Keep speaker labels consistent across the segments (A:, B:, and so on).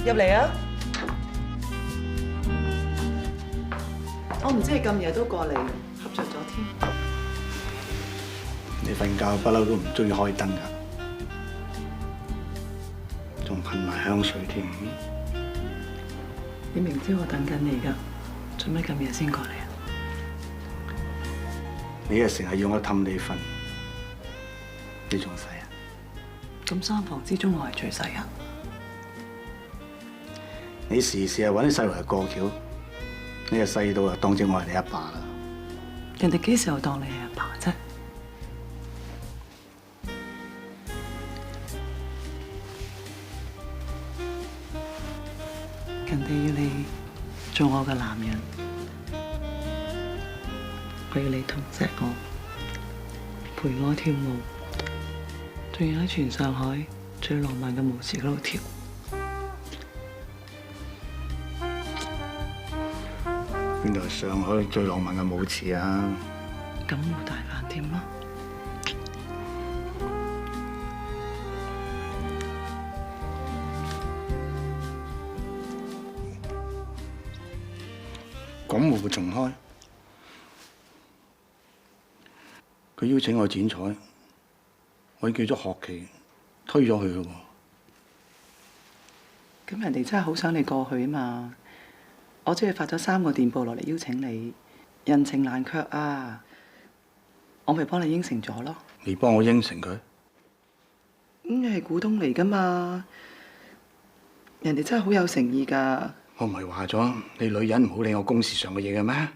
A: 入嚟啊！我唔知你咁夜都過嚟，瞌着咗添。
B: 你瞓覺不嬲都唔中意開燈㗎，仲噴埋香水添。
A: 你明知我等緊你㗎，做咩咁夜先過嚟啊？
B: 你又成日要我氹你瞓，你仲細啊？
A: 咁三房之中我係最細啊！
B: 你時時係揾啲細路嚟過橋，你又細到啊當正我係你阿爸啦。
A: 人哋幾時又當你係阿爸啫？人哋要你做我嘅男人，我要你痛錫我，陪我跳舞，仲要喺全上海最浪漫嘅舞池嗰度跳。
B: 邊度係上海最浪漫嘅舞池啊？
A: 錦湖大飯店咯。
B: 錦湖重開，佢邀請我剪彩，我已經叫咗學期，推咗佢咯喎。
A: 咁人哋真係好想你過去啊嘛！我只係發咗3個電報落嚟邀請你，人情難卻啊！我咪幫你應承咗咯。
B: 你幫我應承佢？
A: 你係股東嚟噶嘛？人哋真係好有誠意㗎。
B: 我唔係話咗你女人唔好理我公事上嘅嘢嘅咩？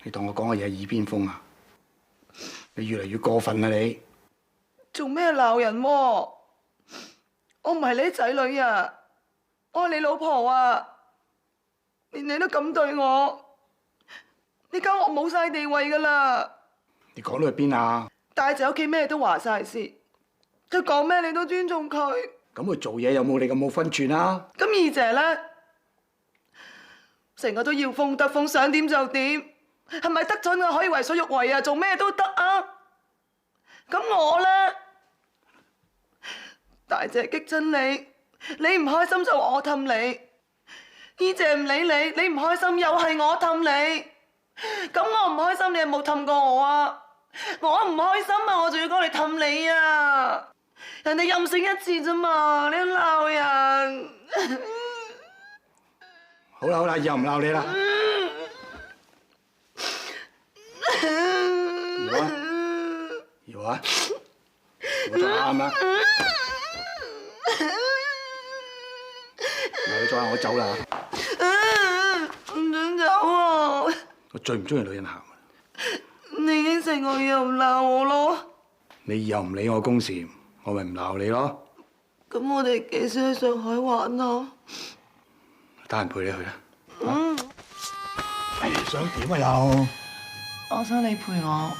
B: 你當我講嘅嘢係耳邊風啊！你越嚟越過分啦你！
A: 做咩鬧人喎？我唔係你仔女啊，我係你老婆啊！連你都咁對我，你搞我冇晒地位㗎啦！
B: 你講到去邊啊？
A: 大仔屋企咩都話晒事，佢講咩你都尊重佢。
B: 咁佢做嘢有冇你咁冇分寸啊？
A: 咁二姐咧，成日都要風得風，想點就點，係咪得咗我可以為所欲為啊？做咩都得啊！咁我咧，大姐激親你，你唔開心就我氹你；二姐唔理你，你唔開心又係我氹你。咁我唔開心，你有冇氹過我啊？我唔開心啊，我仲要過嚟氹你啊！人哋任性一次啫嘛，你鬧人。
B: 好啦好啦，以後唔鬧你啦。搖啊！我再啱啦。嗱，你再嗌我走啦。
A: 唔准走啊！
B: 我最唔中意女人喊。
A: 你應承我以後唔鬧我咯。
B: 你以後唔理我公事，我咪唔鬧你咯。
A: 咁我哋幾時去上海玩啊？
B: 得閒陪你去啦。想點啊又？
A: 我想你陪我。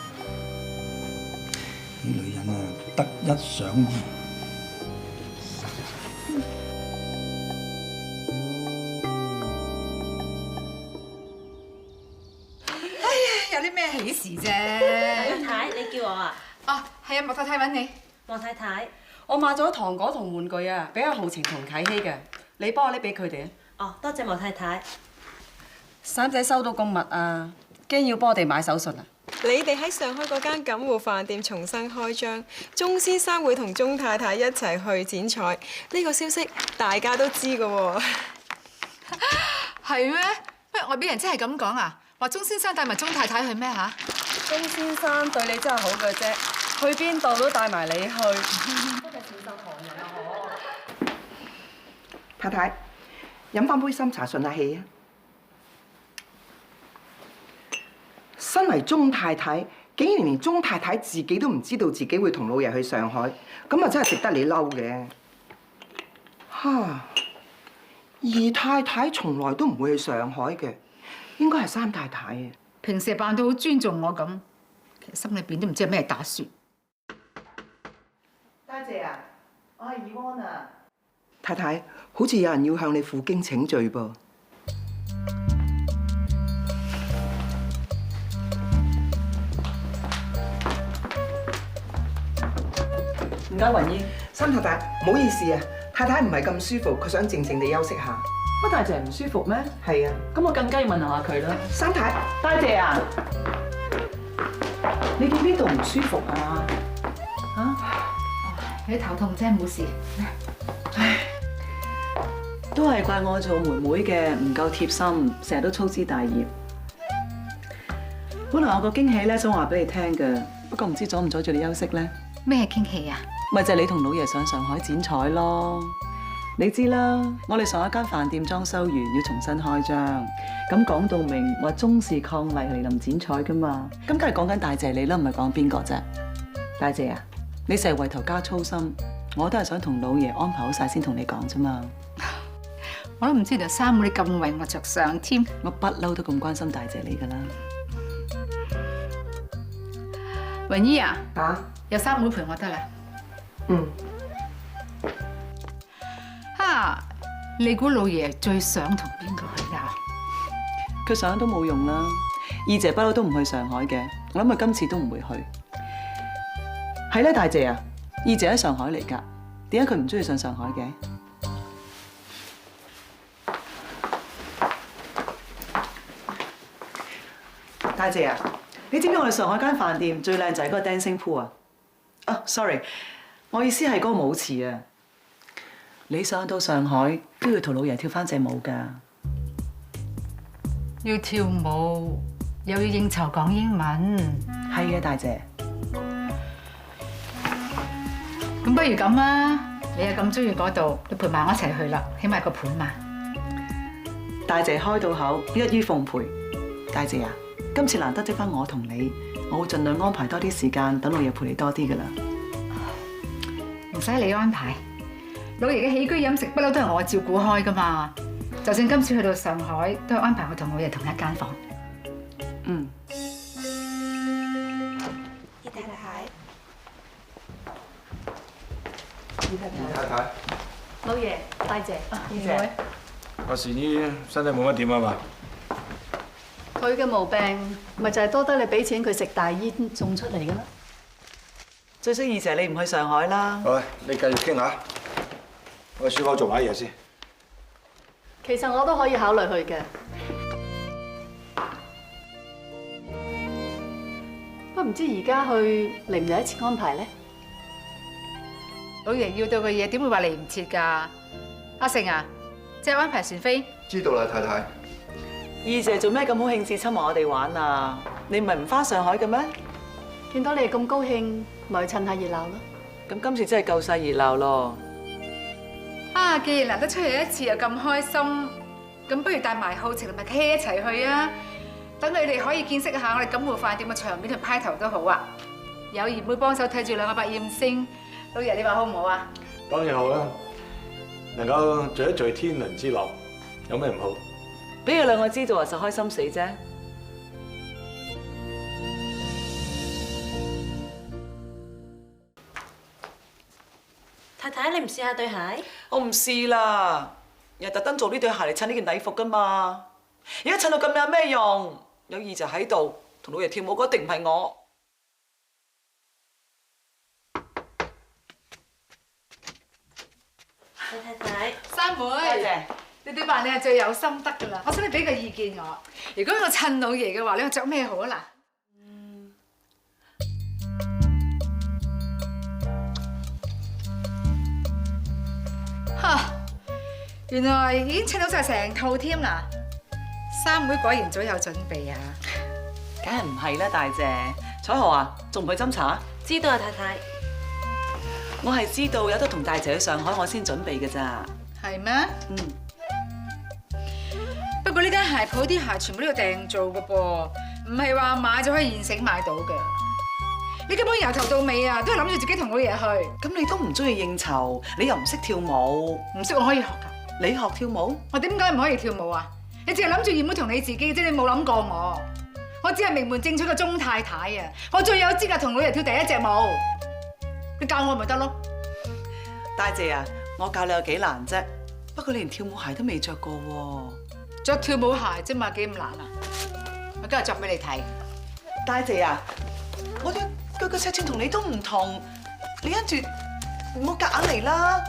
B: 啲女人啊，得一想二。
C: 有啲咩喜事啫？
D: 莫太，你叫我啊？
C: 哦，係啊，莫太太揾你。
D: 莫太太，
C: 我買咗糖果同玩具啊，俾阿浩晴同啟希嘅，你幫我拎俾佢哋啊。
D: 哦，多謝莫太太。
C: 使唔使收到咁密啊？驚要幫我哋買手信啊？
E: 你哋喺上海嗰間錦湖飯店重新開張，鐘先生會同鐘太太一齊去剪彩，呢個消息大家都知㗎喎。
C: 係咩？喂，外邊人真係咁講啊？話鐘先生帶埋鐘太太去咩嚇？
E: 鐘先生對你真係好嘅啫，去邊度都帶埋你去。都係小心旁人啊！可
A: 太太，飲翻杯深茶順下氣啊！身為鐘太太，竟然連鐘太太自己都唔知道自己會同老爺去上海，咁啊真係值得你嬲嘅。哈！二太太從來都唔會去上海嘅，應該係三太太啊。
F: 平時扮到好尊重我咁，其實心裏邊都唔知有咩打算。
A: 家姐啊，我係爾安啊。太太，好似有人要向你負荊請罪噃。唔該，雲姨，
G: 三太太，唔好意思啊，太太唔係咁舒服，佢想靜靜地休息下。
A: 乜大姐唔舒服咩？
G: 係啊，
A: 咁我更加要問下佢啦。
G: 三太，
A: 大姐啊，你見邊度唔舒服啊？
F: 你頭痛啫，冇事。
A: 都係怪我做妹妹嘅唔夠貼心，成日都粗枝大葉。本來有個驚喜咧，想話俾你聽嘅，不過唔知阻唔阻住你休息咧？
F: 咩驚喜啊？
A: 咪就係你同老爺上上海剪彩咯。你知啦，我哋上一間飯店裝修完要重新開張，咁講到明話中視伉儷嚟臨剪彩噶嘛，咁梗係講緊大姐你啦，唔係講邊個啫？大姐啊，你成日為頭家操心，我都係想同老爺安排好晒先同你講啫嘛。
F: 我都唔知道三妹你咁為我着想添。
A: 我不嬲都咁關心大姐你噶啦。
F: 雲姨啊，
G: 嚇，
F: 有三妹陪我得啦。
G: 嗯，
F: 哈，你估老爺最想同邊個去啊？
A: 佢想都冇用啦，二姐不嬲都唔去上海嘅，我諗佢今次都唔會去。係咧，大姐啊，二姐喺上海嚟㗎，點解佢唔中意上上海嘅？大姐啊，你知唔知我哋上海間飯店最靚就係嗰個 dancing pool 啊？啊，sorry， 我意思係嗰個舞池啊。你上到上海都要同老爺跳翻隻舞㗎。
F: 要跳舞，又要應酬講英文。
A: 係嘅，大姐。
F: 咁不如咁啊，你又咁中意嗰度，你陪埋我一齊去啦，起碼個伴嘛。
A: 大姐開到口，一於奉陪。大姐啊，今次難得積翻我同你，我會盡量安排多啲時間，等老爺陪你多啲㗎啦。
F: 唔使你安排，老爺嘅起居飲食不嬲都係我照顧開㗎嘛。就算今次去到上海，都係安排我同老爺同一間房。
A: 嗯。
E: 二太太，
H: 太太，
D: 老爺，大姐，
A: 二姐，
H: 阿善姨身體冇乜點啊嘛？
I: 佢嘅毛病咪就係多得你俾錢佢食大煙種出嚟嘅啦。
A: 最識二姐你唔去上海啦。
H: 喂，你繼續傾下，我去書房做下嘢先。
I: 其實我都可以考慮去嘅，不過唔知而家去嚟唔嚟一次安排咧？
F: 老爺要到嘅嘢點會話嚟唔切㗎？阿成啊，即係安排船飛。
H: 知道啦，太太。
A: 二姐做咩咁好興致親埋我哋玩啊？你唔係唔翻上海嘅咩？
I: 見到你哋咁高興，咪去趁下熱鬧咯。
A: 咁今次真係夠晒熱鬧咯。
F: 啊，既然難得出去一次又咁開心，咁不如帶埋浩晴同埋 K 一齊去啊！等你哋可以見識下我哋錦湖飯店嘅場面同派頭都好啊！有賢妹幫手睇住兩個百厭星，老爺你話好唔好啊？
H: 當然好啦，能夠聚一聚天倫之樂，有咩唔好？
A: 俾佢兩個知道啊，就開心死啫。
D: 太太，你唔試下對鞋？
A: 我唔試啦，又特登做呢對鞋嚟襯呢件禮服噶嘛。而家襯到咁有咩用？有二姐喺度，同老爺跳舞嗰定唔係我。
D: 太太，
F: 三妹，
A: 多謝。
F: 你對扮你係最有心得㗎啦！我想你俾個意見我。如果我襯老爺嘅話，你話着咩好啊嗱？嚇！原來已經襯到晒成套添啦！三妹果然早有準備啊！
A: 梗係唔係啦，大姐。彩虹啊，仲唔去斟茶？
D: 知道啊，太太。
A: 我係知道有得同大姐去上海，我先準備嘅咋。
F: 係咩？
A: 嗯。
F: 不過呢間鞋鋪啲鞋全部都要訂做嘅噃，唔係話買就可以現成買到嘅。你根本由頭到尾啊，都係諗住自己同老爺去。
A: 咁你都唔中意應酬，你又唔識跳舞，
F: 唔識我可以學㗎。
A: 你學跳舞？
F: 我點解唔可以跳舞啊？你淨係諗住燕妹同你自己啫，你冇諗過我。我只係名門正娶嘅鐘太太啊！我最有資格同老爺跳第一隻舞。你教我咪得咯。
A: 大姐啊，我教你有幾難啫？不過你連跳舞鞋都未着過喎。
F: 着跳舞鞋啫嘛，幾咁難啊？我今日着俾你睇。
A: 大姐啊，我對腳嘅尺寸同你都唔同，你跟住唔好夾硬嚟啦。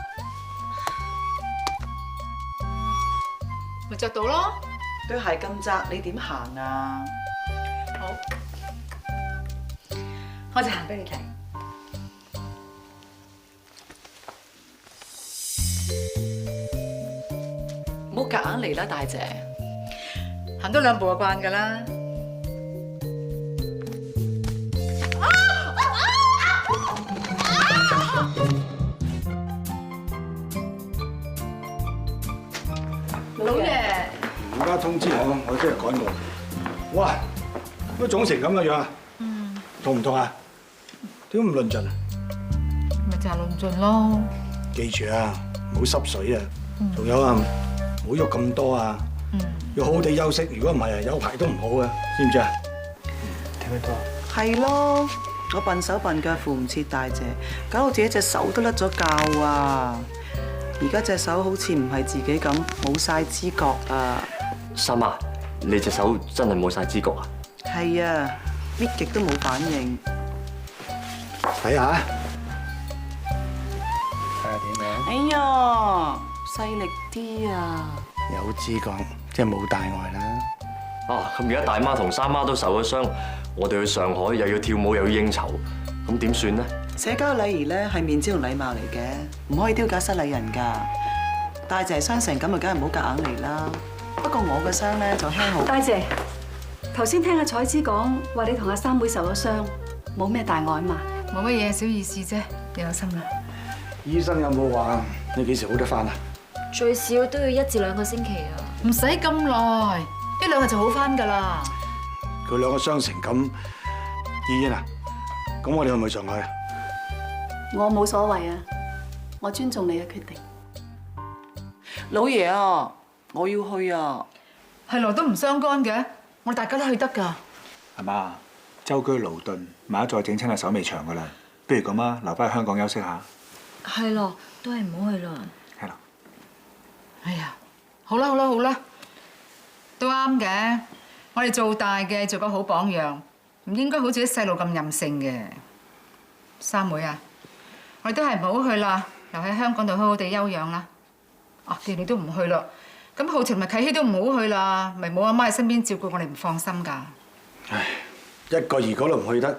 F: 咪着到咯。
A: 對鞋咁窄，你點行啊？
F: 好，我就行俾你睇。
A: 唔好夾硬嚟啦，大姐。
F: 行多兩步就慣㗎啦。
I: 老爺，
B: 而家通知我即係趕過嚟。哇！乜腫成咁嘅樣啊？痛唔痛啊？點解唔論盡啊？
F: 咪就係論盡咯。
B: 記住啊，唔好濕水啊！仲有啊，唔好喐咁多啊！要好好地休息，如果唔係啊，有排都唔好啊，知唔知啊？聽得多？
A: 係咯，我笨手笨腳扶唔切大姐，搞到自己隻手都甩咗臼啊！而家隻手好似唔係自己咁，冇晒知覺啊！
J: 三媽，你隻手真係冇晒知覺啊？
A: 係啊，搣極都冇反應。
B: 睇下，睇下點樣？
A: 哎呀，細力啲啊！
B: 有知覺，即係冇大礙啦。
J: 啊，咁而家大媽同三媽都受咗傷，我哋去上海又要跳舞又要應酬，咁點算呢？
A: 社交禮儀咧係面子同禮貌嚟嘅，唔可以丟架失禮人㗎。大姐傷成咁啊，梗係唔好夾硬嚟啦。不過我嘅傷咧就輕好。
I: 大姐，頭先聽阿彩芝講話你同阿三妹受咗傷，冇咩大礙嘛？
F: 冇乜嘢，小意思啫，你有心啦。
B: 醫生有冇話你幾時好得翻啊？
D: 最少都要1至2個星期啊！
F: 唔使咁耐，1、2日就好翻㗎啦。
B: 佢兩個傷成咁，依依啊，咁我哋去唔去上海啊？
I: 我冇所謂啊，我尊重你嘅決定。
A: 老爺啊，我要去啊！
F: 係來都唔相干嘅，我哋大家都去得㗎。
K: 阿媽，舟車勞頓，萬一再整親個手尾長㗎啦，不如咁啊，留翻去香港休息下。
D: 係咯，都係唔好去啦。
K: 係啦。
F: 哎呀，好啦好啦好啦，都啱嘅。我哋做大嘅做個好榜樣，唔應該好似啲細路咁任性嘅。三妹啊，我哋都係唔好去啦，留喺香港度好好地休養啦。啊，既然你都唔去啦，咁浩晴咪啟希都唔好去啦，咪冇阿媽喺身邊照顧我哋唔放心㗎。
B: 唉，一個二個都唔去得，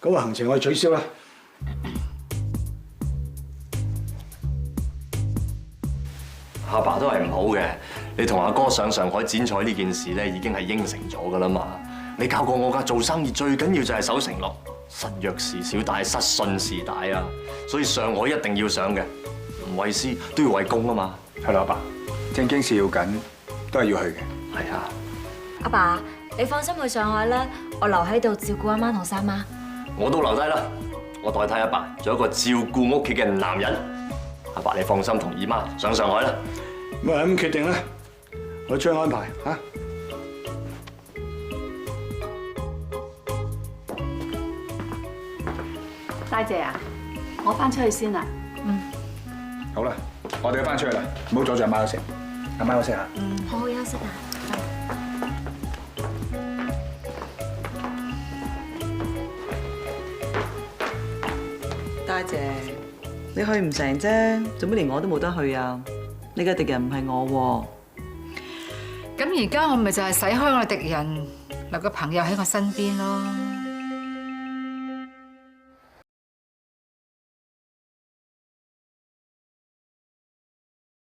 B: 咁個行程我哋取消啦。
J: 阿爸都係唔好嘅，你同阿哥上上海剪彩呢件事咧，已經係應承咗㗎啦嘛。你教過我㗎，做生意最緊要就係守承諾，實約時小大，失信時大啊。所以上海一定要上嘅，唔為師都要為公啊嘛。
K: 係啦，阿爸，正經事要緊，都係要去嘅。
J: 係啊。
D: 阿爸，你放心去上海啦，我留喺度照顧阿媽同三媽。
J: 我都留低啦，我代替阿爸做一個照顧屋企嘅男人。阿爸，你放心同姨媽上上海啦。
B: 咁啊咁決定啦，我將安排嚇。
I: 大姐啊，我翻出去先啦。
K: 好啦，我哋都翻出去啦，唔好阻住阿媽休息。阿媽休息下。
D: 好好休息啊！
A: 大姐，你去唔成啫，做乜連我都冇得去啊？你嘅敵人唔係我
F: 咁而家我咪就係使開我嘅敵人，留個朋友喺我身邊咯。